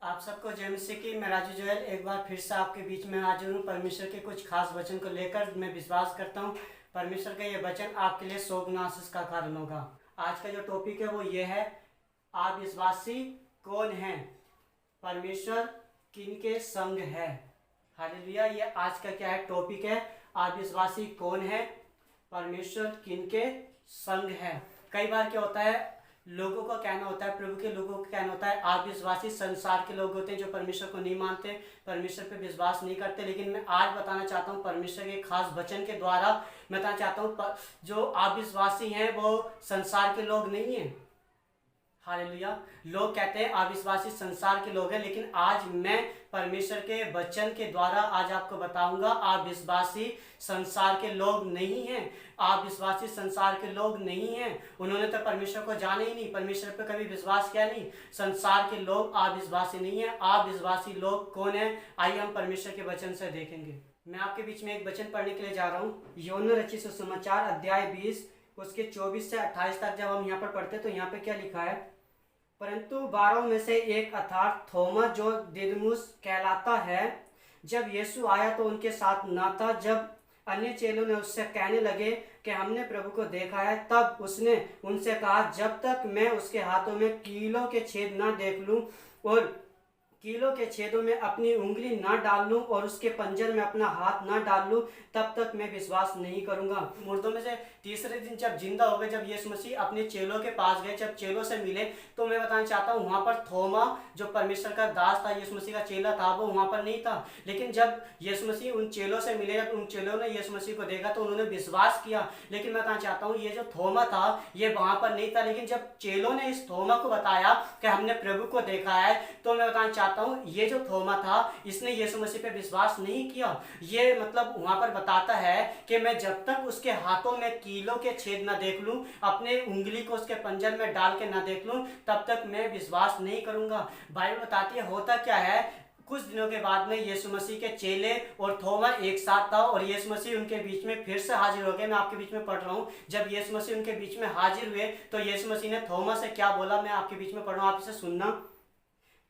आप सबको जय मसीह की। मैं राजू जोयल एक बार फिर से आपके बीच में हाजिर हूँ परमेश्वर के कुछ खास वचन को लेकर। मैं विश्वास करता हूँ परमेश्वर का ये वचन आपके लिए 100 गुना आशीष का कारण होगा। आज का जो टॉपिक है वो ये है, आप विश्वासी कौन हैं, परमेश्वर किनके संग है। हालेलुया। ये आज का क्या है, टॉपिक है, आप विश्वासी कौन है, परमेश्वर किनके संग है। कई बार क्या होता है, लोगों का कहना होता है, प्रभु के लोगों का कहना होता है, आप विश्वासी संसार के लोग होते हैं जो परमेश्वर को नहीं मानते, परमेश्वर पे विश्वास नहीं करते। लेकिन मैं आज बताना चाहता हूँ परमेश्वर के खास वचन के द्वारा, मैं बताना चाहता हूँ जो आप विश्वासी हैं वो संसार के लोग नहीं हैं। हालेलुया। लोग कहते हैं अविश्वासी संसार के लोग हैं, लेकिन आज मैं परमेश्वर के वचन के द्वारा आज आपको बताऊंगा आप विश्वासी संसार के लोग नहीं हैं। आप विश्वासी संसार के लोग नहीं हैं। उन्होंने तो परमेश्वर को जाना ही नहीं, परमेश्वर पे कभी विश्वास किया नहीं। संसार के लोग आप विश्वासी नहीं है। आप विश्वासी लोग कौन है, आइए हम परमेश्वर के वचन से देखेंगे। मैं आपके बीच में एक वचन पढ़ने के लिए जा रहा हूँ। यूहन्ना रचित सुसमाचार अध्याय 20 उसके 24 से 28 तक जब हम यहाँ पर पढ़ते तो यहाँ पे क्या लिखा है, परंतु 12 में से एक अर्थात थोमा जो दिदमुस कहलाता है, जब यीशु आया तो उनके साथ न था। जब अन्य चेलों ने उससे कहने लगे कि हमने प्रभु को देखा है, तब उसने उनसे कहा, जब तक मैं उसके हाथों में कीलों के छेद न देख लूं और कीलों के छेदों में अपनी उंगली न डाल लूं और उसके पंजर में अपना हाथ न डाल लूं, तब तक मैं विश्वास नहीं करूंगा। मुर्दों में से तीसरे दिन जब जिंदा हो गए, जब यीशु मसीह अपने चेलों के पास गए, जब चेलों से मिले, तो मैं बताना चाहता हूँ वहां पर थोमा जो परमेश्वर का दास था, यीशु मसीह का चेला था, वो वहां पर नहीं था। लेकिन जब यीशु मसीह उन चेलों से मिले, जब उन चेलों ने यीशु मसीह को देखा तो उन्होंने विश्वास किया। लेकिन मैं बताना चाहता हूँ ये जो थोमा था ये वहां पर नहीं था। लेकिन जब चेलों ने इस थोमा को बताया कि हमने प्रभु को देखा है, तो मैं बताना चाहता हूँ ये जो थोमा था इसने यीशु मसीह पे विश्वास नहीं किया। ये मतलब वहां पर बताता है कि मैं जब तक उसके हाथों में कीलों के छेद न देख लूं, अपने उंगली को उसके पंजर में डाल के न देख लूं, तब तक मैं विश्वास नहीं करूंगा। बाइबल बताती है होता क्या है, कुछ दिनों के बाद में यीशु मसीह के चेले और थोमा एक साथ था और यीशु मसीह उनके बीच में फिर से हाजिर हो गए। मैं आपके बीच में पढ़ रहा हूँ, जब यीशु मसीह उनके बीच में हाजिर हुए तो यीशु मसीह ने थोमा से क्या बोला, मैं आपके बीच में पढ़ रहा हूँ, आप इसे सुनना।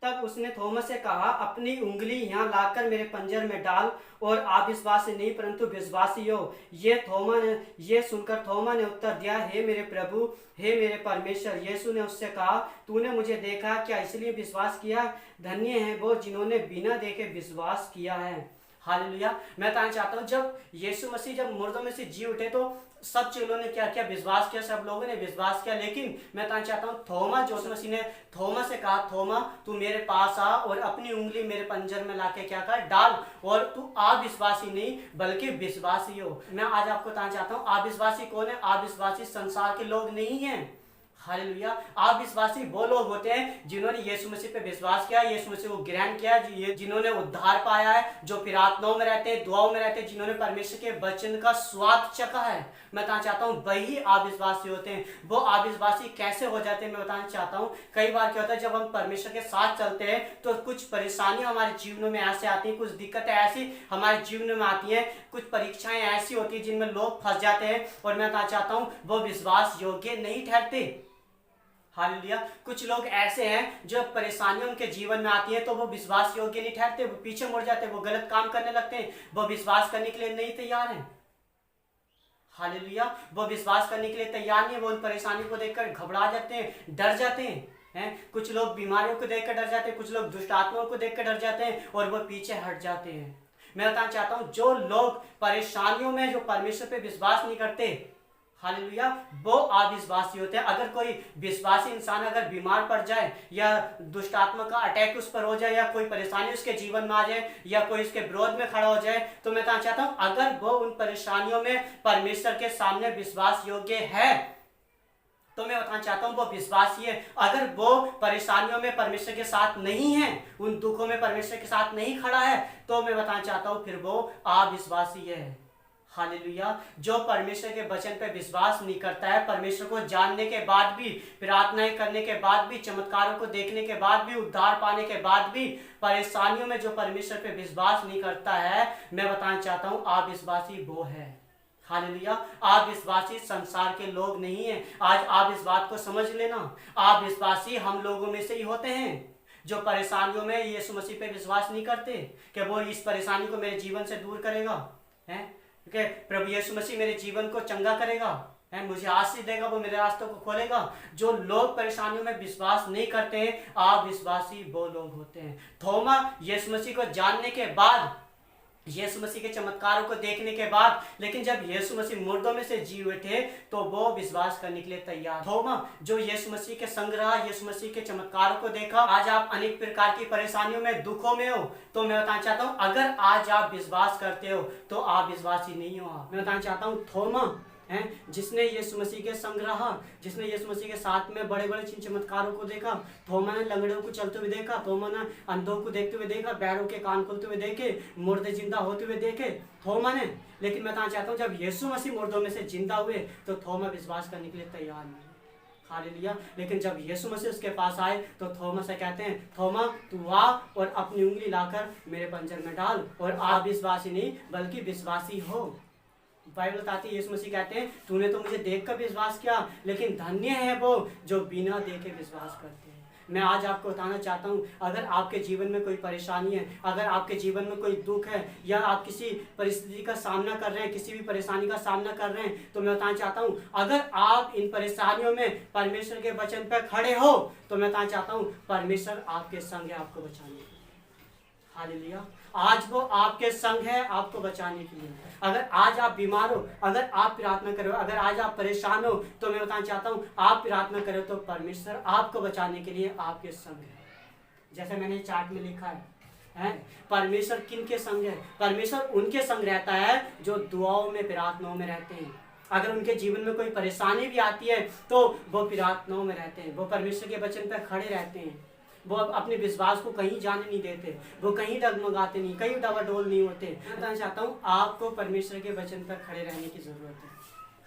तब उसने थोमा से कहा, अपनी उंगली यहाँ लाकर मेरे पंजर में डाल और आप विश्वासी नहीं परंतु विश्वासी हो। ये सुनकर थोमा ने उत्तर दिया, हे मेरे प्रभु, हे मेरे परमेश्वर। यीशु ने उससे कहा, तूने मुझे देखा क्या, इसलिए विश्वास किया? धन्य है वो जिन्होंने बिना देखे विश्वास किया है। हालेलुया। मैं बताना चाहता हूँ जब यीशु मसीह जब मुर्दों में से जी उठे तो सब चेलों ने क्या किया, विश्वास किया, सब लोगों ने विश्वास किया। लेकिन मैं बताना चाहता हूँ थोमा, जो मसीह ने थोमा से कहा, थोमा तू मेरे पास आ और अपनी उंगली मेरे पंजर में लाके क्या कर डाल, और तू अविश्वासी नहीं बल्कि विश्वासी हो। मैं आज आपको बताना चाहता हूँ अविश्वासी कौन है। अविश्वासी संसार के लोग नहीं है। हालेलुया। आप विश्वासी वो लोग होते हैं जिन्होंने यीशु मसीह पे विश्वास किया, यीशु मसीह को ग्रहण किया, जिन्होंने उद्धार पाया है, जो प्रार्थनाओं में रहते हैं, दुआओं में रहते हैं, जिन्होंने परमेश्वर के वचन का स्वाद चखा है। मैं बताना चाहता हूँ वही अविश्वासी होते हैं। वो अविश्वासी कैसे हो जाते हैं मैं बताना चाहता हूँ। कई बार क्या होता है, जब हम परमेश्वर के साथ चलते हैं तो कुछ परेशानियां हमारे जीवनों में ऐसे आती हैं, कुछ दिक्कतें ऐसी हमारे जीवन में आती हैं, कुछ परीक्षाएं ऐसी होती है जिनमें लोग फंस जाते हैं, और मैं बताना चाहता हूँ वो विश्वास योग्य नहीं ठहरते। हालेलुया। कुछ लोग ऐसे हैं जो परेशानियां उनके जीवन में आती है तो वो विश्वास योग्य नहीं ठहरते, वो पीछे मुड़ जाते हैं, वो गलत काम करने लगते हैं, वो विश्वास करने के लिए नहीं तैयार हैं। हालेलुया। वो विश्वास करने के लिए तैयार नहीं है, वो उन परेशानियों को देखकर घबरा जाते हैं, डर जाते हैं। कुछ लोग बीमारियों को देखकर डर जाते हैं, कुछ लोग दुष्ट आत्माओं को देखकर डर जाते हैं और वो पीछे हट जाते हैं। मैं बताना चाहता हूँ जो लोग परेशानियों में जो परमेश्वर पे विश्वास नहीं करते, हालेलुया, वो अविश्वासी होते हैं। अगर कोई विश्वासी इंसान अगर बीमार पड़ जाए या दुष्ट आत्मा का अटैक उस पर हो जाए या कोई परेशानी उसके जीवन में आ जाए या कोई उसके विरोध में खड़ा हो जाए, तो मैं कहना चाहता हूं अगर वो उन परेशानियों में परमेश्वर के सामने विश्वास योग्य है तो मैं बताना चाहता हूं वो विश्वासी है। अगर वो परेशानियों में परमेश्वर के साथ नहीं है, उन दुखों में परमेश्वर के साथ नहीं खड़ा है, तो मैं बताना चाहता हूं फिर वो अविश्वासी है। हालेलुया। जो परमेश्वर के वचन पे विश्वास नहीं करता है, परमेश्वर को जानने के बाद भी, प्रार्थनाएं करने के बाद भी, चमत्कारों को देखने के बाद भी, उद्धार पाने के बाद भी परेशानियों में जो परमेश्वर पे विश्वास नहीं करता है, मैं बताना चाहता हूं अविश्वासी वो है। हालेलुया। आप विश्वासी संसार के लोग नहीं हैं। आज आप इस बात को समझ लेना, आप विश्वासी हम लोगों में से ही होते हैं जो परेशानियों में यीशु मसीह पे विश्वास नहीं करते कि वो इस परेशानी को मेरे जीवन से दूर करेगा, है कि प्रभु यीशु मसीह मेरे जीवन को चंगा करेगा, है मुझे आशीष देगा, वो मेरे रास्तों को खोलेगा। जो लोग परेशानियों में विश्वास नहीं करते हैं, अविश्वासी वो लोग होते हैं। थोमा यीशु मसीह को जानने के बाद, यीशु मसीह के चमत्कारों को देखने के बाद, लेकिन जब यीशु मसीह मुर्दों में से जी उठे तो वो विश्वास करने के लिए तैयार। थोमा जो यीशु मसीह के संग रहा, यीशु मसीह के चमत्कारों को देखा। आज आप अनेक प्रकार की परेशानियों में, दुखों में हो, तो मैं बताना चाहता हूँ, अगर आज आप विश्वास करते हो तो आप विश्वासी नहीं हो। मैं बताना चाहता हूँ थोमा है जिसने यीशु मसीह के संग रहा, जिसने यीशु मसीह के साथ में बड़े बड़े चमत्कारों को देखा। थोमा ने लंगड़ों को चलते हुए देखा, थोमा ने अंधों को देखते हुए देखा, बैरों के कान खुलते हुए देखे, मुर्दे जिंदा होते हुए देखे थोमा ने। लेकिन मैं बताना चाहता हूँ, जब यीशु मसीह मुर्दों में से जिंदा हुए तो थोमा विश्वास करने के लिए तैयार नहीं। हालेलुया। लेकिन जब यीशु मसीह उसके पास आए तो थोमा से कहते हैं, थोमा तू आ और अपनी उंगली लाकर मेरे पंजर में डाल, और आप विश्वासी नहीं बल्कि विश्वासी हो। बाइबल बताती है, यीशु मसीह कहते हैं, तूने तो मुझे देखकर विश्वास किया, लेकिन धन्य है वो जो बिना देखे विश्वास करते हैं। मैं आज आपको बताना चाहता हूँ, अगर आपके जीवन में कोई परेशानी है, अगर आपके जीवन में कोई दुख है, या आप किसी परिस्थिति का सामना कर रहे हैं, किसी भी परेशानी का सामना कर रहे हैं, तो मैं बताना चाहता हूँ, अगर आप इन परेशानियों में परमेश्वर के वचन पर खड़े हो तो मैं बताना चाहता हूँ, परमेश्वर आपके संग है आपको बचाने के लिए। हालेलुया। आज वो आपके संग है आपको बचाने के लिए। अगर आज आप बीमार हो, अगर आप प्रार्थना करो, अगर आज आप परेशान हो, तो मैं बताना चाहता हूँ, आप प्रार्थना करो तो परमेश्वर आपको बचाने के लिए आपके संग है। जैसे मैंने चार्ट में लिखा है परमेश्वर किन के संग है? परमेश्वर उनके संग रहता है जो दुआओं में, प्रार्थनाओं में रहते हैं। अगर उनके जीवन में कोई परेशानी भी आती है तो वो प्रार्थनाओं में रहते हैं, वो परमेश्वर के वचन पर खड़े रहते हैं, वो अपने विश्वास को कहीं जाने नहीं देते, वो कहीं डगमगाते नहीं, कहीं डवाडोल नहीं होते। मैं बताना चाहता हूँ, आपको परमेश्वर के वचन पर खड़े रहने की जरूरत है।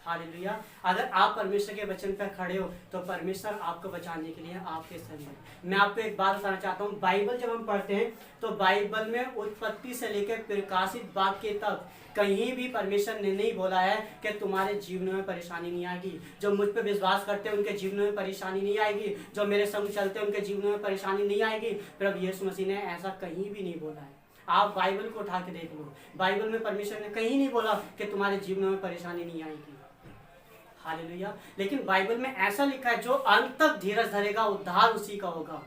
हालेलुया। अगर आप परमेश्वर के वचन पर खड़े हो तो परमेश्वर आपको बचाने के लिए आपके संग है। मैं आपको एक बात बताना चाहता हूँ, बाइबल जब हम पढ़ते हैं तो बाइबल में उत्पत्ति से लेकर प्रकाशित वाक्य तक कहीं भी परमेश्वर ने नहीं बोला है कि तुम्हारे जीवन में परेशानी नहीं आएगी। जो मुझ पर विश्वास करते हैं उनके जीवन में परेशानी नहीं आएगी, जो मेरे संग चलते हैं उनके जीवन में परेशानी नहीं आएगी। प्रभु यीशु मसीह ने ऐसा कहीं भी नहीं बोला है। आप बाइबल को उठा के देख लो, बाइबल में परमेश्वर ने कहीं नहीं बोला कि तुम्हारे जीवन में परेशानी नहीं आएगी। हालेलुया। लेकिन बाइबल में ऐसा लिखा है, जो अंत तक धीरज धरेगा उद्धार उसी का होगा।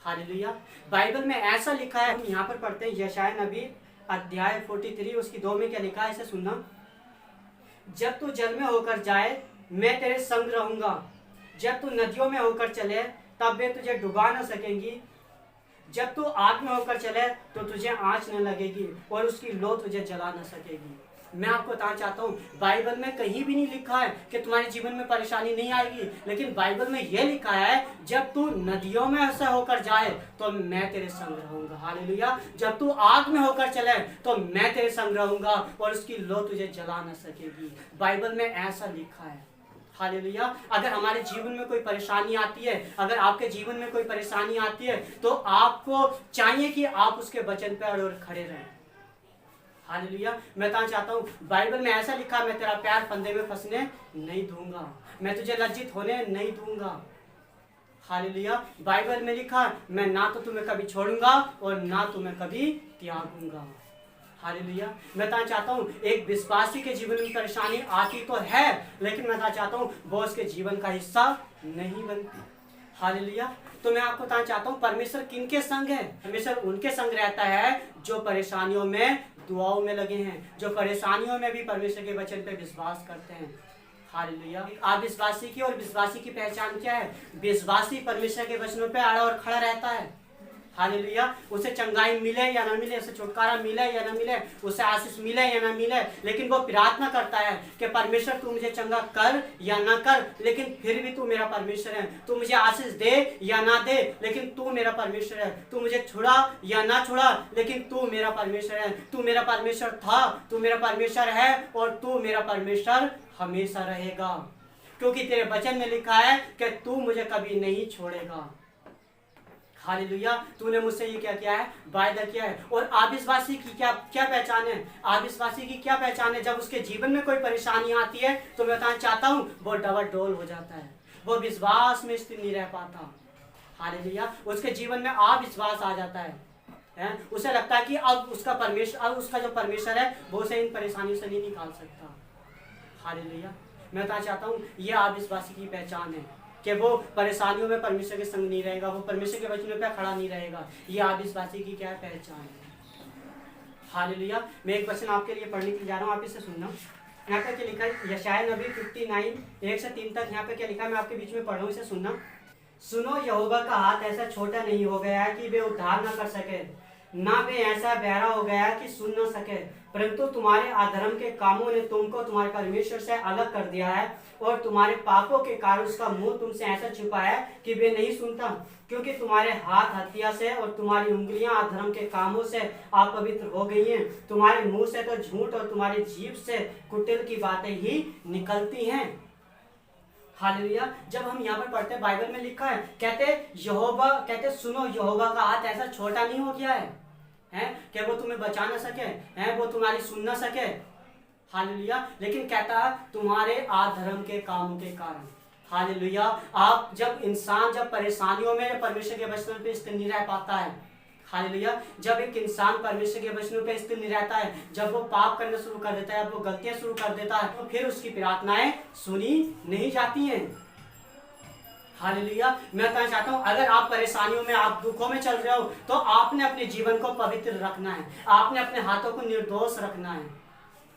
हालेलुया। बाइबल में ऐसा लिखा है, हम यहाँ पर पढ़ते हैं यशायाह नबी अध्याय 43 उसकी 2 में क्या लिखा है, इसे सुनना। जब तू जल में होकर जाए मैं तेरे संग रहूंगा, जब तू नदियों में होकर चले तब वे तुझे डुबा न सकेंगी, जब तू आग में होकर चले तो तुझे आंच न लगेगी और उसकी लो तुझे जला न सकेगी। मैं आपको बताना चाहता हूँ, बाइबल में कहीं भी नहीं लिखा है कि तुम्हारे जीवन में परेशानी नहीं आएगी, लेकिन बाइबल में यह लिखा है, जब तू नदियों में से होकर जाए तो मैं तेरे संग रहूंगा। हालेलुया। जब तू आग में होकर चले तो मैं तेरे संग रहूंगा और उसकी लो तुझे जला न सकेगी। बाइबल में ऐसा लिखा है। हालेलुया। अगर हमारे जीवन में कोई परेशानी आती है, अगर आपके जीवन में कोई परेशानी आती है, तो आपको चाहिए कि आप उसके वचन पर अड़ोर खड़े रहें। हालेलुया। मैं बताना चाहता हूँ, बाइबल में ऐसा लिखा, मैं तेरा पैर फंदे में फंसने नहीं दूंगा, मैं तुझे लज्जित होने नहीं दूंगा। हालेलुया। बाइबल में लिखा, मैं ना तो तुम्हें कभी छोड़ूंगा और ना तुम्हें कभी त्यागूंगा। हालेलुया। मैं बताना चाहता हूँ, एक विश्वासी के जीवन में परेशानी आती तो है, लेकिन मैं बताना चाहता हूँ वो उसके जीवन का हिस्सा नहीं बनती। हालेलुया। तो मैं आपको बताना चाहता हूँ, परमेश्वर किनके संग है? परमेश्वर उनके संग रहता है जो परेशानियों में, दुआओं में लगे हैं, जो परेशानियों में भी परमेश्वर के वचन पे विश्वास करते हैं। हालेलुया। आप विश्वासी की और विश्वासी की पहचान क्या है? विश्वासी परमेश्वर के वचनों पे अड़ा और खड़ा रहता है। हालेलुया। उसे चंगाई मिले या ना मिले, उसे छुटकारा मिले या ना मिले, उसे आशीष मिले या ना मिले, लेकिन वो प्रार्थना करता है कि परमेश्वर तू मुझे चंगा कर या ना कर, लेकिन फिर भी तू मेरा परमेश्वर है। तू मुझे आशीष दे या ना दे, लेकिन तू मेरा परमेश्वर है। तू मुझे छुड़ा या ना छुड़ा, लेकिन तू मेरा परमेश्वर है। तू मेरा परमेश्वर था, तू मेरा परमेश्वर है और तू मेरा परमेश्वर हमेशा रहेगा, क्योंकि तेरे वचन में लिखा है कि तू मुझे कभी नहीं छोड़ेगा। हालेलुया। तूने मुझसे ये क्या किया है? वायदा किया है। और अविश्वासी की क्या पहचान है? अविश्वासी की क्या पहचान है? जब उसके जीवन में कोई परेशानी आती है तो मैं बताना चाहता हूँ, वो डबल डोल हो जाता है, वो विश्वास में स्थिर नहीं रह पाता। हालेलुया। उसके जीवन में अविश्वास आ जाता है, उसे लगता है कि अब उसका जो परमेश्वर है वो उसे इन परेशानियों से नहीं निकाल सकता। हालेलुया। मैं बताना चाहता हूँ ये अविश्वासी की पहचान है कि वो परेशानियों में परमेश्वर के संग नहीं रहेगा, वो परमेश्वर के वचनों पे खड़ा नहीं रहेगा। ये अविश्वासी की क्या पहचान है। हालेलुया। मैं एक वचन आपके लिए पढ़ने के लिए जा रहा हूँ, आप इसे सुनना। यहाँ पे क्या लिखा है, यशायाह नबी 59 1 से 3 तक। यहाँ पे क्या लिखा है, मैं आपके बीच में पढ़ रहा हूँ, इसे सुनना। सुनो, यहोवा का हाथ ऐसा छोटा नहीं हो गया है कि वे उद्धार न कर सके, ना वे ऐसा बहरा हो गया कि सुन न सके, परंतु तुम्हारे अधर्म के कामों ने तुमको तुम्हारे परमेश्वर से अलग कर दिया है, और तुम्हारे पापों के कारण उसका मुंह तुमसे ऐसा छुपा है कि वे नहीं सुनता। क्योंकि तुम्हारे हाथ हत्या से और तुम्हारी उंगलियां अधर्म के कामों से अपवित्र हो गई हैं। तुम्हारे मुंह से तो झूठ और तुम्हारी जीभ से कुटिल की बातें ही निकलती हैं। हालेलुया। जब हम यहाँ पर पढ़ते हैं, बाइबल में लिखा है, कहते सुनो, यहोवा का हाथ ऐसा छोटा नहीं हो गया है कि वो तुम्हें बचा ना सके, वो तुम्हारी सुन ना सके। हालेलुया। लेकिन कहता है तुम्हारे अधर्म के कामों के कारण। हालेलुया। जब परेशानियों में परमेश्वर के वचनों पे स्थिर नहीं रह पाता है, हालेलुया, जब एक इंसान परमेश्वर के वचनों पे स्थिर नहीं रहता है, जब वो पाप करना शुरू कर देता है, वो गलतियां शुरू कर देता है, तो फिर उसकी प्रार्थनाएं सुनी नहीं जाती हैं। हालेलुया। मैं कहना चाहता हूं, अगर आप परेशानियों में, आप दुखों में चल रहे हो, तो आपने अपने जीवन को पवित्र रखना है, आपने अपने हाथों को निर्दोष रखना है।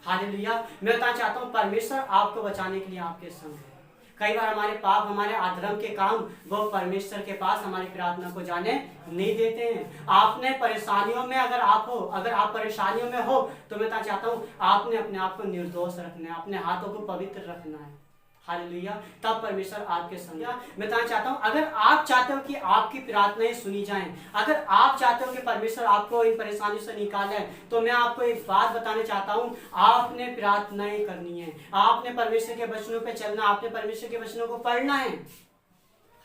हालेलुया। मैं बताना चाहता हूँ परमेश्वर आपको बचाने के लिए आपके संग है। कई बार हमारे पाप, हमारे अधर्म के काम वो परमेश्वर के पास हमारी प्रार्थना को जाने नहीं देते हैं। आपने परेशानियों में अगर आप परेशानियों में हो, तो मैं बताना चाहता हूँ आपने अपने आप को निर्दोष रखना है, अपने हाथों को पवित्र रखना है। हालेलुया। तब परमेश्वर आपके संग है। मैं बताना चाहता हूँ, अगर आप चाहते हो कि आपकी प्रार्थनाएं सुनी जाएं, अगर आप चाहते हो कि परमेश्वर आपको इन परेशानियों से निकाले, तो मैं आपको एक बात बताना चाहता हूँ, आपने प्रार्थनाएं करनी है, आपने परमेश्वर के वचनों पे चलना, आपने परमेश्वर के वचनों को पढ़ना है।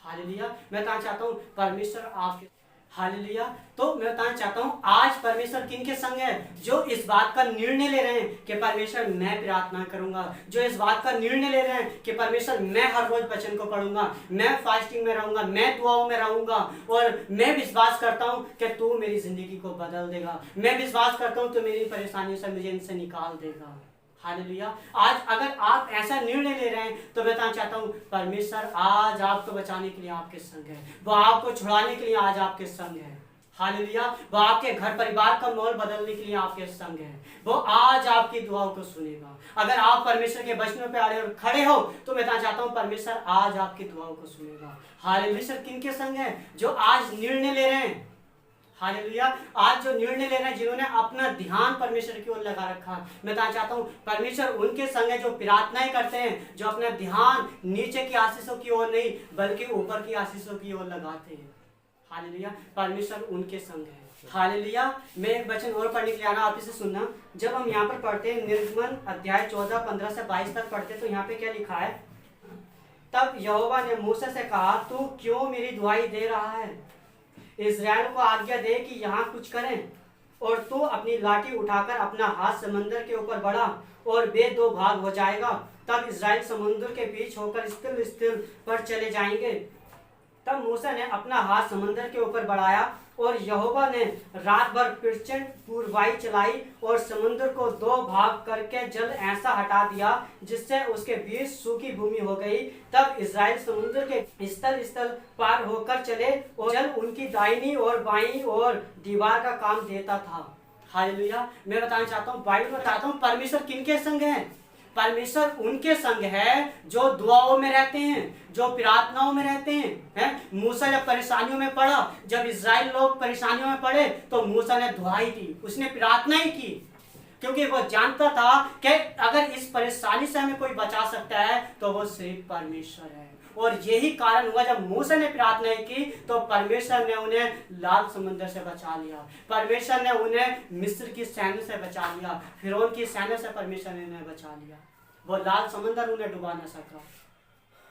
हालेलुया। मैं बताना चाहता हूँ परमेश्वर आपके, हालेलुया। तो मैं बताना चाहता हूँ आज परमेश्वर किनके संग है, जो इस बात का निर्णय ले रहे हैं कि परमेश्वर मैं प्रार्थना करूंगा, जो इस बात का निर्णय ले रहे हैं कि परमेश्वर मैं हर रोज वचन को पढ़ूंगा, मैं फास्टिंग में रहूंगा, मैं दुआओं में रहूंगा, और मैं विश्वास करता हूँ कि तू मेरी जिंदगी को बदल देगा, मैं विश्वास करता हूँ तो मेरी परेशानियों से मुझे इनसे निकाल देगा। हालेलुया। आज अगर आप ऐसा निर्णय ले रहे हैं, तो मैं बताना चाहता हूँ परमेश्वर आज आपको बचाने के लिए आपके संग है, वो आपको छुड़ाने के लिए आज आपके संग है। हालेलुया। वो आपके घर परिवार का माहौल बदलने के लिए आपके संग है, वो आज आपकी दुआओं को सुनेगा। अगर आप परमेश्वर के वचनों पे अड़े और खड़े हो, तो मैं बताना चाहता हूँ परमेश्वर आज आपकी दुआओं को सुनेगा। हालेलुया। किनके संग है, जो आज निर्णय ले रहे हैं। हालेलुया। आज जो निर्णय ले रहे हैं, जिन्होंने अपना ध्यान परमेश्वर की ओर लगा रखा, मैं बताना चाहता हूँ परमेश्वर उनके संग है, जो प्रार्थनाएं करते हैं, जो अपना ध्यान नीचे की आशीषों की ओर नहीं बल्कि ऊपर की आशीषों की ओर लगाते हैं। हालेलुया। परमेश्वर उनके संग है। हालेलुया। मैं एक वचन और पढ़ने के लिए आना, आप इसे सुनना। जब हम यहाँ पर पढ़ते हैं, निर्गमन अध्याय 14 15 से 22 तक पढ़ते, तो यहाँ पे क्या लिखा है, तब यहोवा ने मूसा से कहा, तू क्यों मेरी दुहाई दे रहा है, इस्राएल को आज्ञा दे कि यहाँ कुछ करें, और तू अपनी लाठी उठाकर अपना हाथ समंदर के ऊपर बढ़ा, और वे दो भाग हो जाएगा, तब इस्राएल समुद्र के बीच होकर स्थिर पर चले जाएंगे। तब मूसा ने अपना हाथ समंदर के ऊपर बढ़ाया, और यहोवा ने रात भर प्रचंड पूर्वाई चलाई, और समुद्र को दो भाग करके जल ऐसा हटा दिया जिससे उसके बीच सूखी भूमि हो गई। तब इस्राएल समुद्र के स्थल पार होकर चले, और जल उनकी दाहिनी और बाईं और दीवार का काम देता था। हालेलुया। मैं बताना चाहता हूँ, बाइबल बताता हूँ परमेश्वर किनके संग है। परमेश्वर उनके संग है जो दुआओं में रहते हैं, जो प्रार्थनाओं में रहते हैं। मूसा जब परेशानियों में पड़ा, जब इस्राएल लोग परेशानियों में पड़े, तो मूसा ने दुआई की, उसने प्रार्थनाएं की, क्योंकि वो जानता था कि अगर इस परेशानी से हमें कोई बचा सकता है तो वो सिर्फ परमेश्वर है। और यही कारण हुआ, जब मूसा ने प्रार्थनाएं की तो परमेश्वर ने उन्हें लाल समुद्र से बचा लिया, परमेश्वर ने उन्हें मिस्र की सैन्य से बचा लिया, फिरौन की सैन्य से परमेश्वर ने उन्हें बचा लिया। वो लाल समुद्र उन्हें डुबा न सका।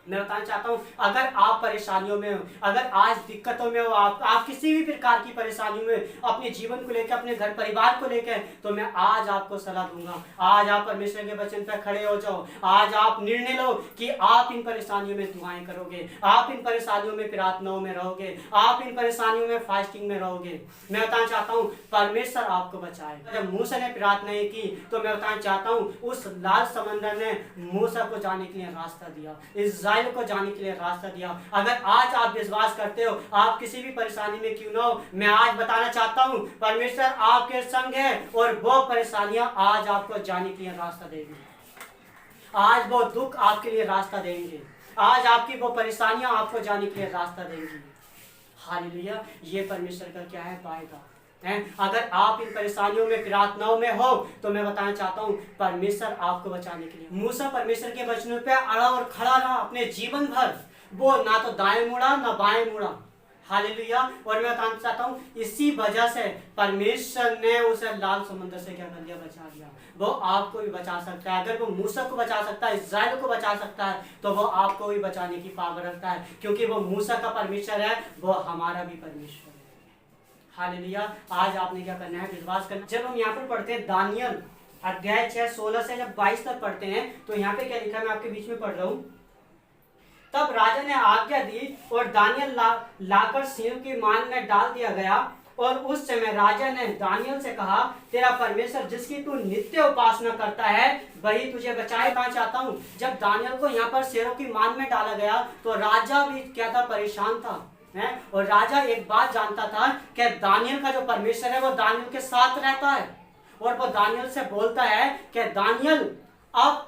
मैं बताना चाहता हूँ, अगर आप परेशानियों में हो, अगर आज दिक्कतों में हो, आप किसी भी प्रकार की परेशानियों में अपने जीवन को लेकर, अपने घर परिवार को लेकर, तो मैं आज आपको सलाह दूंगा। आज आप परमेश्वर के वचन पर खड़े हो जाओ। आज आप निर्णय लो कि आप इन परेशानियों में दुआएं करोगे, आप इन परेशानियों में प्रार्थनाओं में रहोगे, आप इन परेशानियों में फास्टिंग में रहोगे। मैं बताना चाहता हूँ परमेश्वर आपको बचाए। जब मूसा ने प्रार्थना की तो मैं बताना चाहता हूँ उस लाल समंदर ने मूसा को जाने के लिए रास्ता दिया, इस्राएल को जाने के लिए रास्ता दिया। अगर आज आप विश्वास करते हो, आप किसी भी परेशानी में क्यों ना हो, मैं आज बताना चाहता हूँ परमेश्वर आपके संग है और वो परेशानियां आज आपको जाने के लिए रास्ता देंगे। आज वो दुख आपके लिए रास्ता देंगे, आज आपकी वो परेशानियां आपको जाने के लिए रास्ता देंगी। हालेलुया। ये परमेश्वर का क्या है, वायदा है। अगर आप इन परेशानियों में, प्रार्थनाओं में हो, तो मैं बताना चाहता हूँ परमेश्वर आपको बचाने के लिए। मूसा परमेश्वर के वचनों पे अड़ा और खड़ा रहा अपने जीवन भर। वो ना तो दाएं मुड़ा ना बाएं मुड़ा। हालेलुया। और मैं बताना चाहता हूँ इसी वजह से परमेश्वर ने उसे लाल समुद्र से क्या कर दिया, बचा दिया। वो आपको भी बचा सकता है। अगर वो मूसा को बचा सकता है, इस्राएल को बचा सकता है, तो वो आपको भी बचाने की पावर रखता है, क्योंकि वो मूसा का परमेश्वर है, वो हमारा भी परमेश्वर है। हालेलुया। आज आपने क्या करना है, विश्वास करना। जब हम यहाँ पर पढ़ते हैं दानियल अध्याय 6 16 से जब 22 तक पढ़ते हैं, तो यहाँ पे क्या लिखा है, मैं आपके बीच में पढ़ रहा हूँ। तब राजा ने आज्ञा दी और दानियल लाकर सिंह की मान में डाल दिया गया। और उस समय राजा ने दानियल से कहा, तेरा परमेश्वर जिसकी तू नित्य उपासना करता है वही तुझे बचाए। मैं चाहता हूँ जब दानियल को यहाँ पर शेरों की मान में डाला गया तो राजा भी क्या था, परेशान था है। और राजा एक बात जानता था कि दानियल का जो परमेश्वर है वो दानियल के साथ रहता है। और वो दानियल से बोलता है कि दानियल, अब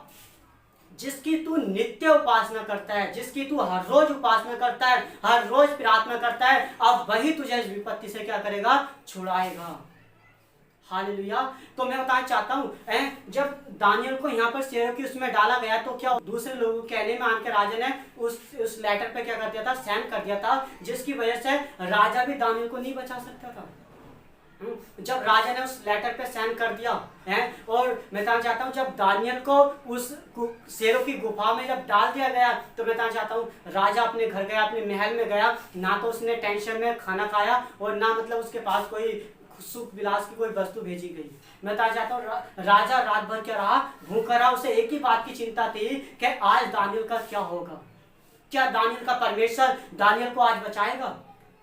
जिसकी तू नित्य उपासना करता है, जिसकी तू हर रोज उपासना करता है, हर रोज प्रार्थना करता है, अब वही तुझे इस विपत्ति से क्या करेगा, छुड़ाएगा। हालेलुया। तो मैं बताना चाहता हूँ जब दानियल को यहाँ पर शेरों की उसमें डाला गया तो क्या दूसरे लोगों के कहने में आकर राजा ने उस लेटर पे क्या कर दिया था, साइन कर दिया था, जिसकी वजह से राजा भी दानियल को नहीं बचा सकता था। जब राजा ने उस लेटर पे साइन कर दिया है, और मैं बताना चाहता हूँ जब दानियल को उस शेरों की गुफा में जब डाल दिया गया, तो मैं बताना चाहता हूँ राजा अपने घर गया, अपने महल में गया, ना तो उसने टेंशन में खाना खाया और ना मतलब उसके पास कोई सुख विलास की कोई वस्तु भेजी गई। मैं बताना चाहता हूँ राजा रात भर क्या रहा, भूखा रहा। उसे एक ही बात की चिंता थी कि आज दानियल का क्या होगा, क्या दानियल का परमेश्वर दानियल को आज बचाएगा,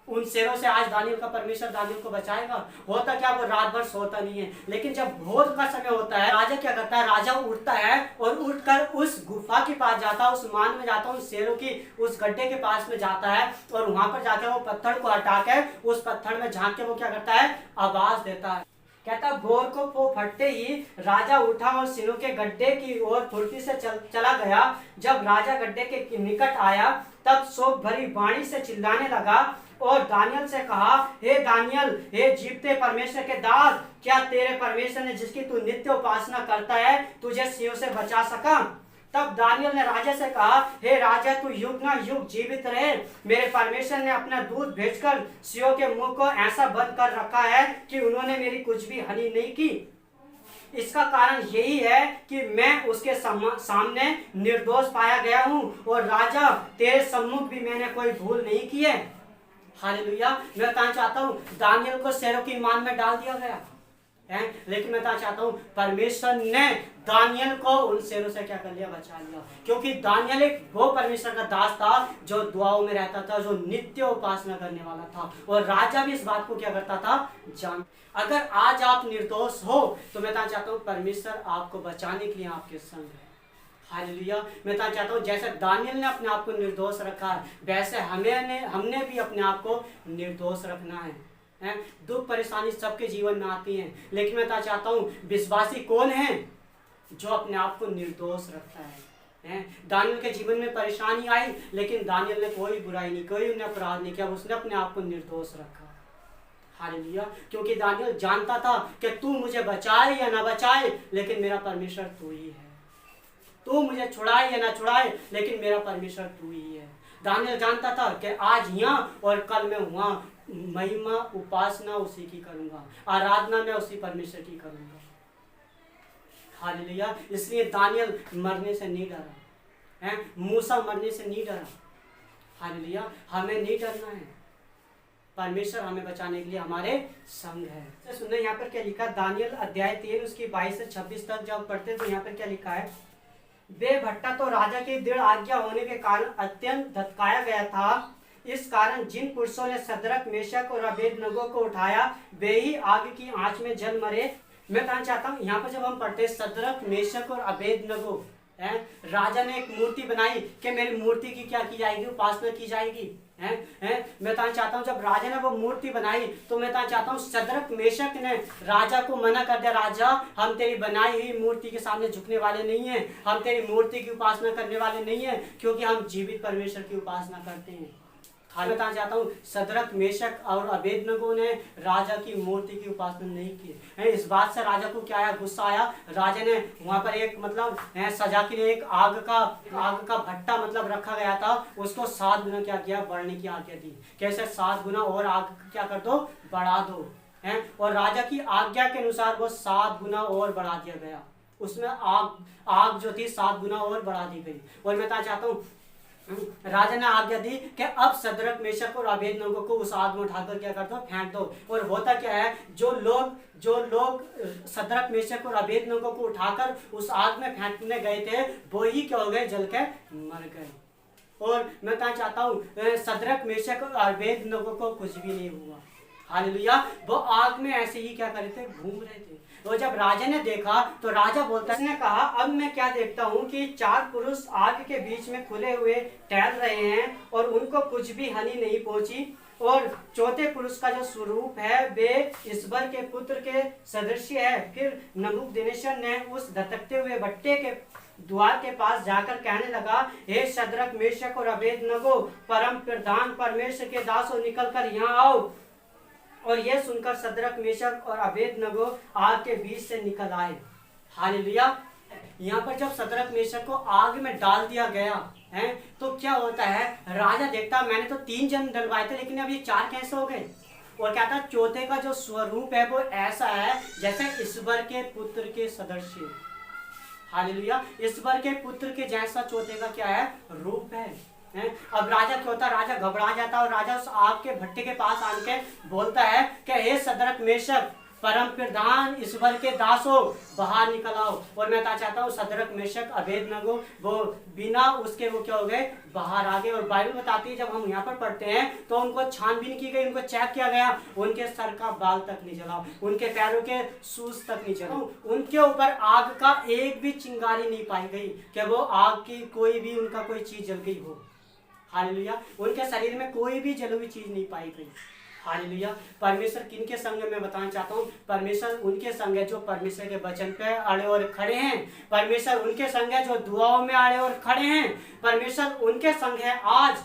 उन शेरों से आज दानियल का परमेश्वर दानियल को बचाएगा। होता क्या, वो रात भर सोता नहीं है। लेकिन जब भोर का समय होता है, राजा क्या करता है, राजा उठता है और उठकर उस गुफा के पास जाता है, उस मान में जाता है, उन शेरों की उस गड्ढे के पास में जाता है और वहां पर जाकर वो पत्थर को हटा के उस पत्थर में झांक के वो क्या करता है, आवाज देता है। कहता भोर को वो फटते ही राजा उठा और सिरों के गड्ढे की ओर फुर्ती से चला गया। जब राजा गड्ढे के निकट आया तब शोक भरी वाणी से चिल्लाने लगा और दानियल से कहा, हे दानियल, हे जीवते परमेश्वर के दास, क्या तेरे परमेश्वर ने जिसकी तू नित्य उपासना करता है तुझे सिंहों से बचा सका? तब दानियल ने राजा से कहा, हे राजा, तू युग ना युग जीवित रहे। मेरे परमेश्वर ने अपना दूत भेजकर सिंहों के मुंह को ऐसा बंद कर रखा है कि उन्होंने मेरी कुछ भी हानि नहीं की। इसका कारण यही है कि मैं उसके सामने निर्दोष पाया गया हूँ और राजा तेरे सम्मुख भी मैंने कोई भूल नहीं की है। हालेलुया। मैं बताना चाहता हूँ दानियल को शेरों की मान में डाल दिया गया है, लेकिन मैं बताना चाहता हूँ परमेश्वर ने दानियल को उन शेरों से क्या कर लिया, बचा लिया। क्योंकि दानियल एक वो परमेश्वर का दास था जो दुआओं में रहता था, जो नित्य उपासना करने वाला था। और राजा भी इस बात को क्या करता था, जान। अगर आज आप निर्दोष हो तो मैं बताना चाहता हूँ परमेश्वर आपको बचाने के लिए आपके संग है। हालेलुया। मैं बताना चाहता हूँ जैसे दानियल ने अपने आप को निर्दोष रखा है, वैसे हमने भी अपने आप को निर्दोष रखना है। दुख परेशानी सबके जीवन में आती हैं, लेकिन मैं बताना चाहता हूँ विश्वासी कौन है, जो अपने आप को निर्दोष रखता है। दानियल के जीवन में परेशानी आई, लेकिन दानियल ने कोई बुराई नहीं, कोई उन्हें अपराध नहीं किया, उसने अपने आप को निर्दोष रखा। हालेलुया। क्योंकि दानियल जानता था कि तू मुझे बचाए या ना बचाए, लेकिन मेरा परमेश्वर तू ही है। तू मुझे छुड़ाए या ना छुड़ाए, लेकिन मेरा परमेश्वर तू ही है। दानियल जानता था कि आज यहाँ और कल मैं वहाँ महिमा उपासना उसी की करूंगा, आराधना में उसी परमेश्वर की करूंगा। हालेलुया। इसलिए दानियल मरने से नहीं डरा। हैं, मूसा मरने से नहीं डरा। हालेलुया, हमें नहीं डरना है, परमेश्वर हमें बचाने के लिए हमारे संग है। तो सुनना यहाँ पर क्या लिखा, दानियल अध्याय 3 उसकी 22 से 26 तक जब पढ़ते तो यहाँ पर क्या लिखा है, वे भट्टा तो राजा की दृढ़ आज्ञा होने के कारण अत्यंत धतकाया गया था। इस कारण जिन पुरुषों ने सदरक मेशक और अबेदनगो को उठाया वे ही आग की आंच में जल मरे। मैं कहना चाहता हूँ यहाँ पर जब हम पढ़ते हैं सदरक मेशक और अबेदनगो, हैं, राजा ने एक मूर्ति बनाई कि मेरी मूर्ति की क्या की जाएगी, उपासना की जाएगी। हैं, मैं कहना चाहता हूँ जब राजा ने वो मूर्ति बनाई तो मैं कहना चाहता हूँ सदरक मेशक ने राजा को मना कर दिया, राजा हम तेरी बनाई हुई मूर्ति के सामने झुकने वाले नहीं हैं, हम तेरी मूर्ति की उपासना करने वाले नहीं हैं, क्योंकि हम जीवित परमेश्वर की उपासना करते हैं। मैं बताना चाहता हूँ सदरक मेशक और अबेदनगो ने राजा की मूर्ति की उपासना नहीं की है। इस बात से राजा को क्या आया, गुस्सा आया। राजा ने वहां पर एक मतलब सजा के लिए एक आग का भट्टा मतलब रखा गया था, उसको 7 गुना क्या किया, बढ़ने की आज्ञा दी। कैसे 7 गुना और आग क्या कर दो, बढ़ा दो है। और राजा की आज्ञा के अनुसार वो 7 गुना और बढ़ा दिया गया, उसमें आग जो थी 7 गुना और बढ़ा दी गई। और मैं बताना चाहता हूँ राजा ने आज्ञा दी कि अब सदरक मेशक और अबेदनगो को उस आग में उठाकर क्या कर दो, फेंक दो। और होता क्या है, जो लोग सदरक मेशक और अबेदनगो को उठाकर उस आग में फेंकने गए थे वो ही क्या हो गए, जल के मर गए। और मैं कहना चाहता हूँ सदरक मेशक और अबेदनगो को कुछ भी नहीं हुआ। हालेलुया, वो आग में ऐसे ही क्या कर रहे थे, घूम रहे थे। तो जब राजा ने देखा तो राजा बोलता है, उसने कहा अब मैं क्या देखता हूँ कि 4 पुरुष आग के बीच में खुले हुए टहल रहे हैं और उनको कुछ भी हानि नहीं पहुंची। और चौथे पुरुष का जो स्वरूप है वे ईश्वर के पुत्र के सदृश्य है। फिर नबूकदनेस्सर ने उस धधकते हुए भट्टे के द्वार के पास जाकर कहने लगा, हे सदरक मेशक और अबेदनगो, परम प्रधान परमेश्वर के दासों, निकल कर यहाँ आओ। और यह सुनकर सदरक मेशक और अबेदनगो आग के बीच से निकल आए। हालेलुया, यहाँ पर जब सदरक मेशक को आग में डाल दिया गया है तो क्या होता है, राजा देखता मैंने तो 3 जन डलवाए थे लेकिन अब ये 4 कैसे हो गए। और क्या था, चौथे का जो स्वरूप है वो ऐसा है जैसे ईश्वर के पुत्र के सदृश्य। हालेलुया, ईश्वर के पुत्र के जैसा चौथे का क्या है, रूप है। अब राजा क्या होता है, राजा घबरा जाता है और राजा उस आग के भट्टे के पास आके बोलता है कि हे सदरक मेशक, परम प्रधान ईश्वर के दासों, बाहर निकल आओ। और मैं चाहता हूँ सदरक मेशक अबेदनगो वो बिना उसके वो क्या हो गए, बाहर आ गए। और बाइबल बताती है जब हम यहाँ पर पढ़ते हैं तो उनको छानबीन की गई, उनको चेक किया गया, उनके सर का बाल तक नहीं जला, उनके पैरों के सूज तक नहीं जला, उनके ऊपर आग का एक भी चिंगारी नहीं पाई गई कि वो आग की कोई भी उनका कोई चीज जल गई हो। हालेलुया, उनके शरीर में कोई भी जली हुई चीज नहीं पाई गई। हालेलुया, परमेश्वर किनके संग है मैं बताना चाहता हूँ, परमेश्वर उनके संग है जो परमेश्वर के वचन पे अड़े और खड़े हैं। परमेश्वर उनके संग है जो दुआओं में अड़े और खड़े हैं। परमेश्वर उनके संग है आज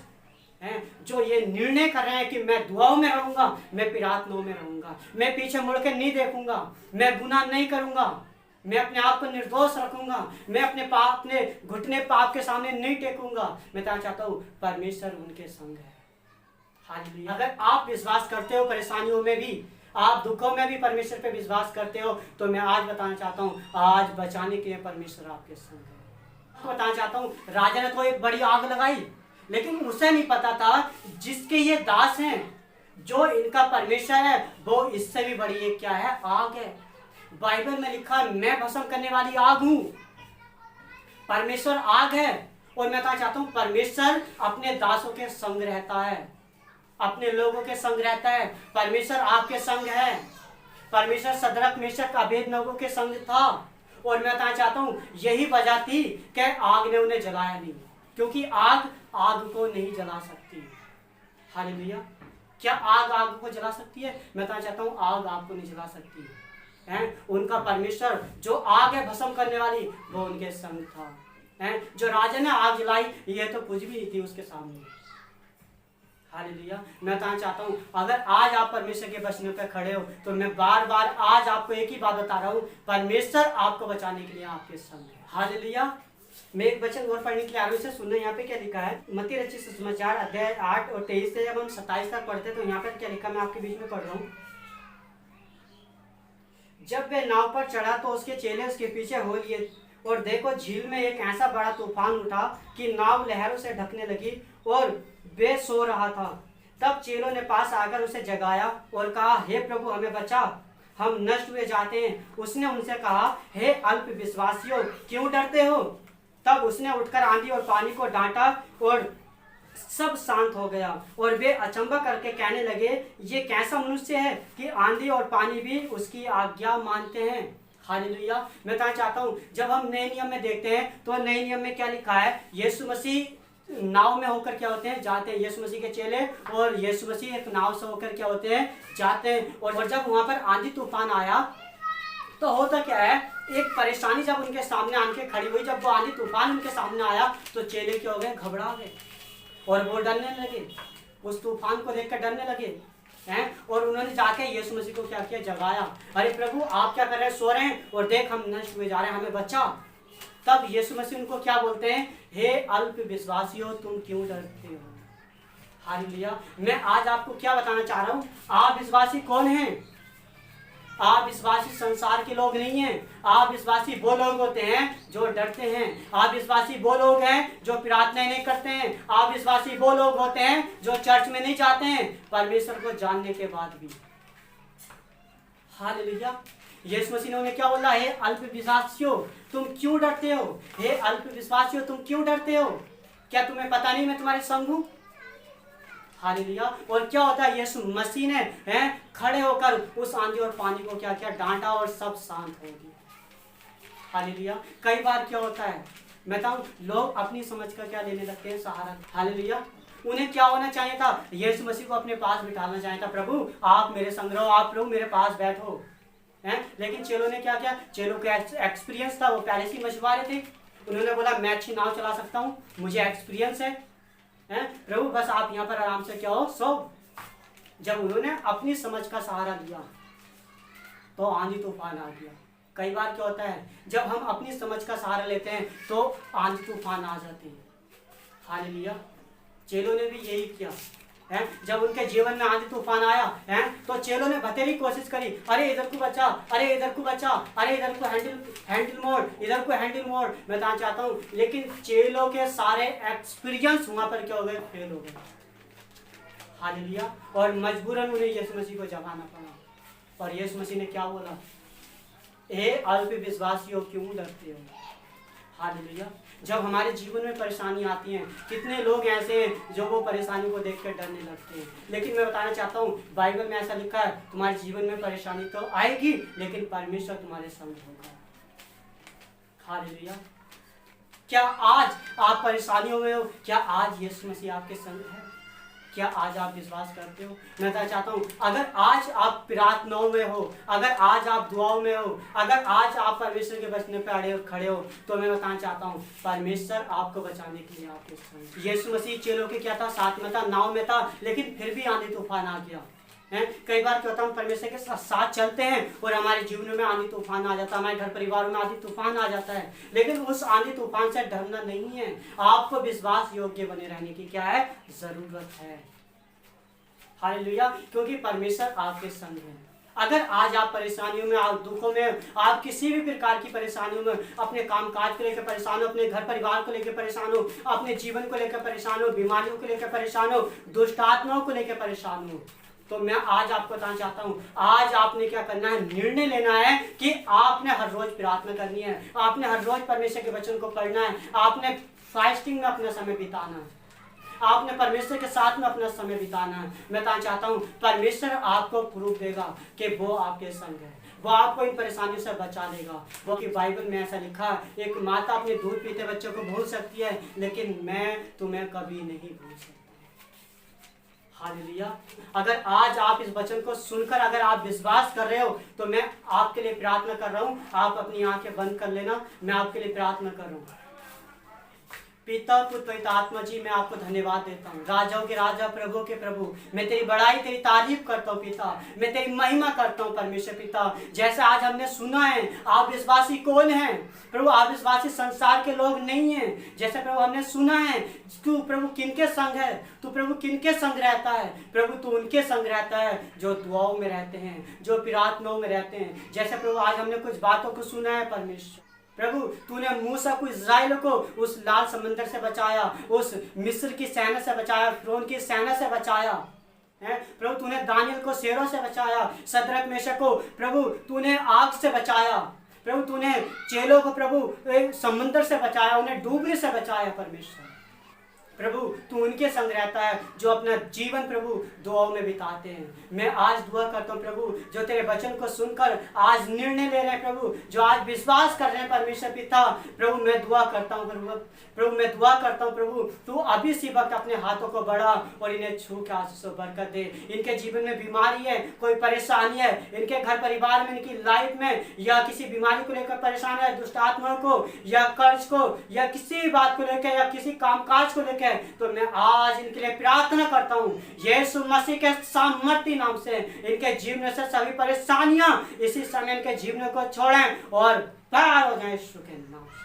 हैं जो ये निर्णय कर रहे हैं कि मैं दुआओं में रहूंगा, मैं प्रार्थनाओं में रहूंगा, मैं पीछे मुड़ के नहीं देखूंगा, मैं गुनाह नहीं करूंगा, मैं अपने आप को निर्दोष रखूंगा, मैं अपने घुटने पाप के सामने नहीं टेकूंगा। मैं कहना चाहता हूँ परमेश्वर उनके संग है। हालेलुया, अगर आप विश्वास करते हो परेशानियों में भी, आप दुखों में भी परमेश्वर पे विश्वास करते हो तो मैं आज बताना चाहता हूँ आज बचाने के लिए परमेश्वर आपके संग है। बताना चाहता हूँ राजा ने तो एक बड़ी आग लगाई लेकिन उसे नहीं पता था जिसके ये दास हैं, जो इनका परमेश्वर है, वो इससे भी बड़ी एक क्या है, आग है। बाइबल में लिखा है मैं भस्म करने वाली आग हूं। परमेश्वर आग है। और मैं कहना चाहता हूं परमेश्वर अपने दासों के संग रहता है, अपने लोगों के संग रहता है। परमेश्वर आपके संग है। परमेश्वर सदरक मेशक अबेदनगो के संग था। और मैं कहना चाहता हूं यही वजह थी कि आग ने उन्हें जलाया नहीं, क्योंकि आग को नहीं जला सकती। हालेलुया, क्या आग को जला सकती है? मैं कहना चाहता हूं आग आपको नहीं जला सकती है। उनका परमेश्वर जो आग है भस्म करने वाली, वो उनके संग था। जो राजा ने आग जलाई ये तो कुछ भी नहीं थी उसके सामने। हालेलुया, मैं कहना चाहता हूँ अगर आज आप परमेश्वर के वचनों पे खड़े हो तो मैं बार बार आज आपको एक ही बात बता रहा हूँ, परमेश्वर आपको बचाने के लिए आपके संग है। हालेलुया, मैं एक वचन और पढ़ने के लिए आगे से सुनना। यहाँ पे क्या लिखा है, मत्ती रचित सुसमाचार अध्याय 8 और 23 से जब हम 27 तक पढ़ते तो यहाँ पर क्या लिखा, मैं आपके बीच में पढ़ रहा हूँ। जब वे नाव पर चढ़ा तो उसके चेले उसके पीछे हो लिए और देखो झील में एक ऐसा बड़ा तूफान उठा कि नाव लहरों से ढकने लगी और वे सो रहा था। तब चेलों ने पास आकर उसे जगाया और कहा, हे प्रभु हमें बचा, हम नष्ट हुए जाते हैं। उसने उनसे कहा, हे अल्प विश्वासियों, क्यों डरते हो? तब उसने उठकर आंधी और पानी को डांटा और सब शांत हो गया। और वे अचंभा करके कहने लगे, ये कैसा मनुष्य है कि आंधी और पानी भी उसकी आज्ञा मानते हैं। हालेलुया। मैं कहना चाहता हूँ, जब हम नए नियम में देखते हैं तो नए नियम में क्या लिखा है? यीशु मसीह नाव में होकर क्या होते हैं? जाते हैं। यीशु मसीह के चेले और यीशु मसीह एक नाव से होकर क्या होते हैं? जाते हैं। और जब वहां पर आंधी तूफान आया तो होता क्या है, एक परेशानी जब उनके सामने आके खड़ी हुई, जब वो आंधी तूफान उनके सामने आया तो चेले क्या हो गए? घबरा गए और वो डरने लगे, उस तूफान को देखकर डरने लगे हैं। और उन्होंने जाके यीशु मसीह को क्या किया? जगाया। अरे प्रभु आप क्या कर रहे हैं? सो रहे हैं और देख हम नष्ट हुए जा रहे हैं, हमें बचा। तब यीशु मसीह उनको क्या बोलते हैं? हे अल्प विश्वासियों, तुम क्यों डरते हो? हालेलुया। मैं आज आपको क्या बताना चाह रहा हूँ, आप विश्वासी कौन हैं? आप विश्वासी संसार के लोग नहीं हैं। आप विश्वासी वो लोग होते हैं जो डरते हैं। आप विश्वासी वो लोग हैं जो प्रार्थना नहीं करते हैं। आप विश्वासी वो लोग होते हैं जो चर्च में नहीं जाते हैं परमेश्वर को जानने के बाद भी। हालेलुया। यीशु मसीह ने उन्हें क्या बोला? हे अल्प विश्वासियों, तुम क्यों डरते हो? हे अल्प विश्वासियों, तुम क्यों डरते हो? क्या तुम्हें पता नहीं मैं तुम्हारे संग हूं? हालेलुया। और क्या होता है? यीशु मसीह ने खड़े होकर उस आंधी और पानी को क्या किया? डांटा और सब शांत हो गया। हालेलुया। कई बार क्या होता है, मैं बताऊं, लोग अपनी समझ का क्या लेने लगते हैं? सहारा। हालेलुया। उन्हें क्या होना चाहिए था? यीशु मसीह को अपने पास बिठाना चाहिए था। प्रभु आप मेरे संग रहो, आप प्रभु मेरे पास बैठो हैं। लेकिन चेलों ने क्या किया? चेलों का एक्सपीरियंस था, वो पहले से मछुआरे थे। उन्होंने बोला मैं अच्छी नाव चला सकता हूँ, मुझे एक्सपीरियंस है प्रभु बस आप यहाँ पर आराम से क्या हो? सो। जब उन्होंने अपनी समझ का सहारा लिया तो आंधी तूफान आ गया। कई बार क्या होता है, जब हम अपनी समझ का सहारा लेते हैं तो आंधी तूफान आ जाते हैं। हालेलुया। चेलों ने भी यही किया है। जब उनके जीवन में आंधी तूफान आया है तो चेलों ने बतेरी कोशिश करी, अरे इधर को बचा, अरे इधर को बचा, अरे इधर को हैंडल मोड़, इधर को हैंडल मोड़। मैं बताना चाहता हूँ, लेकिन चेलों के सारे एक्सपीरियंस वहां पर क्या हो गए? फेल हो गए। हालेलुया। और मजबूरन उन्हें यीशु मसीह को जगाना पड़ा। और यीशु मसीह ने क्या बोला? हे अल्प विश्वासियों, क्यों डरते हो? हालेलुया। जब हमारे जीवन में परेशानी आती है, कितने लोग ऐसे हैं जो वो परेशानी को देखकर डरने लगते हैं। लेकिन मैं बताना चाहता हूँ, बाइबल में ऐसा लिखा है, तुम्हारे जीवन में परेशानी तो आएगी लेकिन परमेश्वर तुम्हारे संग होगा। हालेलुया। क्या आज आप परेशानियों में हो? क्या आज यीशु मसीह आपके संग है? क्या आज आप विश्वास करते हो? मैं बताना चाहता हूँ, अगर आज आप प्रार्थनाओं में हो, अगर आज आप दुआओं में हो, अगर आज आप परमेश्वर के वचन पे अड़े खड़े हो, तो मैं बताना चाहता हूँ परमेश्वर आपको बचाने के लिए आपके संग। यीशु मसीह चेलों के क्या था? साथ में था, नाव में था, लेकिन फिर भी आंधी तूफान आ गया है। कई बार क्या होता है, हम परमेश्वर के साथ चलते हैं और हमारे जीवन में आंधी तूफान आ जाता है, हमारे घर परिवार में आंधी तूफान आ जाता है, लेकिन उस आंधी तूफान से डरना नहीं है। आपको विश्वास योग्य बने रहने की क्या है? जरूरत है। हालेलुया। क्योंकि परमेश्वर आपके संग है। अगर आज आप परेशानियों में, आप दुखों में, आप किसी भी प्रकार की परेशानियों में, अपने कामकाज को लेकर परेशान हो, अपने घर परिवार को लेकर परेशान हो, अपने जीवन को लेकर परेशान हो, बीमारियों को लेकर परेशान हो, दुष्ट आत्माओं को लेकर परेशान हो, तो मैं आज आपको बताना चाहता हूँ, आज आपने क्या करना है? निर्णय लेना है कि आपने हर रोज प्रार्थना करनी है, आपने हर रोज परमेश्वर के वचन को पढ़ना है, आपने फास्टिंग में अपना समय बिताना है, आपने परमेश्वर के साथ में अपना समय बिताना है। मैं बताना चाहता हूँ, परमेश्वर आपको प्रूफ देगा कि वो आपके संग है, वो आपको इन परेशानियों से बचा लेगा। वो कि बाइबल में ऐसा लिखा है, एक माता अपने दूध पीते बच्चों को भूल सकती है, लेकिन मैं तुम्हें कभी नहीं भूल सकती। हालेलुया। अगर आज आप इस वचन को सुनकर अगर आप विश्वास कर रहे हो, तो मैं आपके लिए प्रार्थना कर रहा हूँ। आप अपनी आंखें बंद कर लेना, मैं आपके लिए प्रार्थना कर रहा हूँ। पिता पुत्र पवित्र आत्मा जी, मैं आपको धन्यवाद देता हूँ। राजाओं के राजा, प्रभु के प्रभु, मैं तेरी बड़ाई, तेरी तारीफ करता हूँ पिता, मैं तेरी महिमा करता हूँ परमेश्वर पिता। जैसे आज हमने सुना है, आप विश्वासी कौन हैं प्रभु? आप विश्वासी संसार के लोग नहीं हैं। जैसे प्रभु हमने सुना है, तू प्रभु किनके संग है? तू प्रभु किनके संग रहता है? प्रभु तू उनके संग रहता है जो दुआओं में रहते हैं, जो प्रार्थनाओं में रहते हैं। जैसे प्रभु आज हमने कुछ बातों को सुना है परमेश्वर, प्रभु तूने मूसा को, इज़राइल को उस लाल समंदर से बचाया, उस मिस्र की सेना से बचाया, फिरौन की सेना से बचाया है। प्रभु तूने दानियल को शेरों से बचाया, शद्रक मेशक को प्रभु तूने आग से बचाया। प्रभु तूने चेलों को प्रभु समंदर से बचाया, उन्हें डूबने से बचाया। परमेश्वर प्रभु तू उनके संग रहता है जो अपना जीवन प्रभु दुआओं में बिताते हैं। मैं आज दुआ करता हूँ प्रभु, जो तेरे वचन को सुनकर आज निर्णय ले रहे हैं प्रभु, जो आज विश्वास कर रहे हैं परमेश्वर पिता, प्रभु मैं दुआ करता हूँ प्रभु मैं दुआ करता हूँ प्रभु तू अभी इसी वक्त अपने हाथों को बढ़ा और इन्हें छू के आशीष और बरकत दे। इनके जीवन में बीमारी है, कोई परेशानी है, इनके घर परिवार में, इनकी लाइफ में, या किसी बीमारी को लेकर परेशान है, दुष्ट आत्माओं को या कर्ज को या किसी बात को लेकर या किसी कामकाज को लेकर, तो मैं आज इनके लिए प्रार्थना करता हूँ यीशु मसीह के सामर्थ्य नाम से। इनके जीवन से सभी परेशानियां इसी समय इनके जीवन को छोड़ें और पार हो जाएं यीशु के नाम से।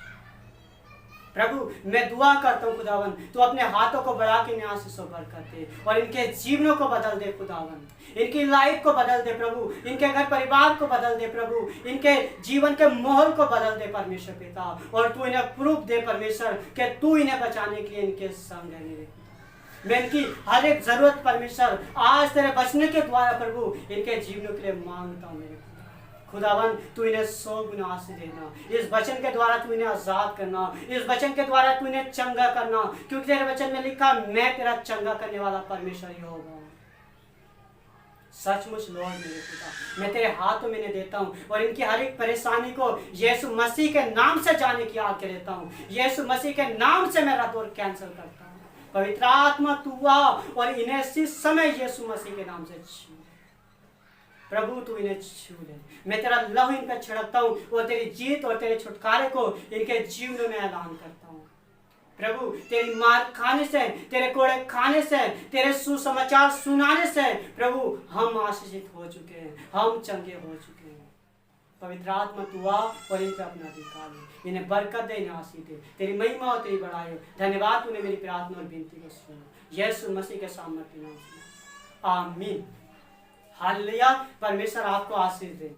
प्रभु मैं दुआ करता हूँ खुदावन, तू अपने हाथों को बढ़ा के आशीष और बरकत दे और इनके जीवनों को बदल दे खुदावन, इनकी लाइफ को बदल दे प्रभु, इनके घर परिवार को बदल दे प्रभु, इनके जीवन के माहौल को बदल दे परमेश्वर पिता, और तू इन्हें प्रूफ दे परमेश्वर कि तू इन्हें बचाने के लिए इनके संग है मेरे। मैं इनकी हर एक जरूरत परमेश्वर आज तेरे बचने के द्वारा प्रभु इनके जीवनों के लिए मांगता हूँ मेरे खुदावन। तू इन्हें 100 गुना आशीष देना, इस वचन के द्वारा तू इन्हें आजाद करना, इस वचन के द्वारा तू इन्हें चंगा करना, क्योंकि तेरे वचन में लिखा मैं तेरा चंगा करने वाला परमेश्वर ही होगा। सचमुच लॉर्ड मेरे पिता, मैं तेरे हाथों में इन्हें देता हूँ और इनकी हर एक परेशानी को यीशु मसीह के नाम से जाने की आज्ञा देता हूँ। यीशु मसीह के नाम से मैं रद्द और कैंसिल करता हूँ। पवित्र आत्मा तू आ और इन्हें इस समय यीशु मसीह के नाम से छू प्रभु, तू इन्हें छू ले। मैं तेरा लहू इन पर छिड़कता हूँ और तेरी जीत और तेरे छुटकारे को इनके जीवन में ऐलान करता हूँ। प्रभु तेरी मार खाने से, तेरे कोड़े खाने से, तेरे सुसमाचार सुनाने से प्रभु हम आशीषित हो चुके हैं, हम चंगे हो चुके हैं। पवित्र आत्मा तू आ और इन पर अपना अधिकार ले, इन्हें बरकत दे, इन्हें आशीष दे। तेरी महिमा और तेरी बड़ाई हो। धन्यवाद तूने मेरी प्रार्थना और विनती को सुना यीशु मसीह के सामर्थ्य नाम से, आमीन। हालेलुया। परमेश्वर आपको आशीष दे।